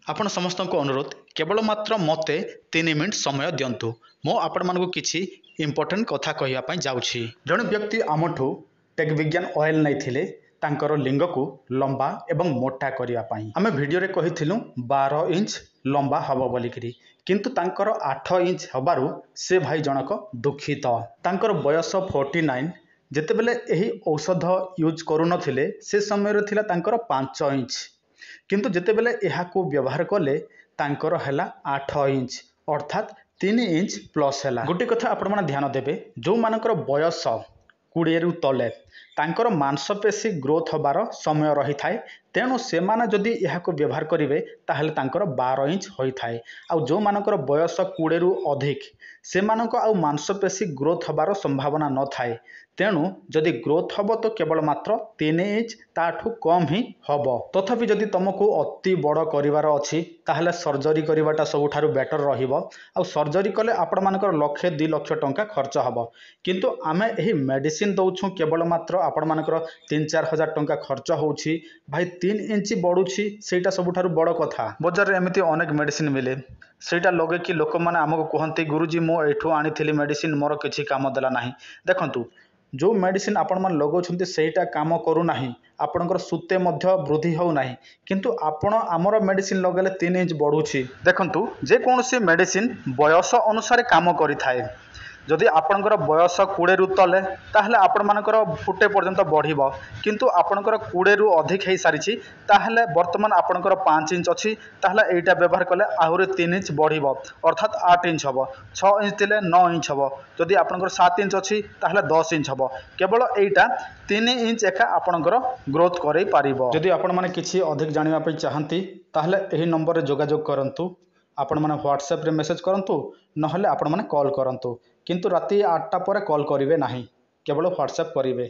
आपण समस्त को अनुरोध केवल मात्र मते 3 मिनिट समय दिंतु मो आपण मानक किछि इंपोर्टेंट कथा कहवाई जाऊँगी। जड़े व्यक्ति आमठू टेक विज्ञान ऑयल नहीं तांकर लिंग को लंबा एवं मोटा करने आम भिडियो कही 12 इंच लंबा हम बोलिकी किंतु तांकर 8 इंच हबारु से भाई जनक दुखित। तांकर बयस 49 जेतेबेले एही औषध यूज करुनथिले से समय थिला तांकर 5 इंच किंतु जेतेबेले एहाकू व्यवहार कले तांकर हैला 8 इंच अर्थात 3 इंच प्लस हैला। गोटे कथा आपण माने ध्यान देबे जो मानकर बयस 20 रु तले तांकर मांसपेशी ग्रोथ हबार समय रही थाए तेणु से माने जदि एहाकू व्यवहार करिवे ताहले तांकर 12 इंच होई थाए। आ जो मानकर बयस 20 रु अधिक से मानक आउ मांसपेशी ग्रोथ हबार संभावना न थाए तेणु जदि ग्रोथ हब तो केवल मात्र 3 इंच ताठू कम ही हब। तथापि जदि तुमको अति बड़ करिवार अछि ताहले सर्जरी करिवाटा सबुठारु बेटर रहिबो। आ सर्जरी कले आपण मानकर 1-2 लाख टंका खर्च हब किंतु आमे एही मेडिसिन दउछु केवल मात्र आपण मानकर 3-4 हजार टंका खर्च होउछि भाई 3 इंच बढ़ुछि सेटा सबुठारु बड़ कथा। बजार रे एमिति अनेक मेडिसिन मिले सेटा लगे कि लोक माने हमको कहंती गुरुजी मो एठू आनिथिली मेडिसिन मोर किछि काम देला नाही। देखंतु जो मेडिसिन आपण मान लगौछंती सेटा काम करू नाही आपणकर सुते मध्य वृद्धि हो नाही किंतु आपण आमर मेडिसिन लगेले 3 इंच बढ़ुछि। देखंतु जे कोनोसी मेडिसिन बयस अनुसार काम करि थाए जदि आपणकर बयस 20 रु तले ताहले आपण मानकर फुटे पर्यंत बढ़िबो किंतु आपणकर 20 रु अधिक हे सारिछि ताहले वर्तमान आपणकर 5 इंच अछि ताहले एटा व्यवहार कले आहुरे 3 इंच बढ़िबो अर्थात 8 इंच हबो। 6 इंच थिले 9 इंच हबो जदि आपणकर 7 इंच अछि ताहले 10 इंच हबो। केवल एटा 3 इंच एका आपणकर ग्रोथ करै पारिबो। जदि आपण माने किछि अधिक जानिबा पई चाहंती ताहले एही नंबर रे जोगाजोग करंतु। आपण माने व्हाट्सएप रे मेसेज करंतु नहले आपण माने कॉल करंतु किंतु राति 8टा पर कॉल करिवे नाही केवल व्हाट्सएप करिवे।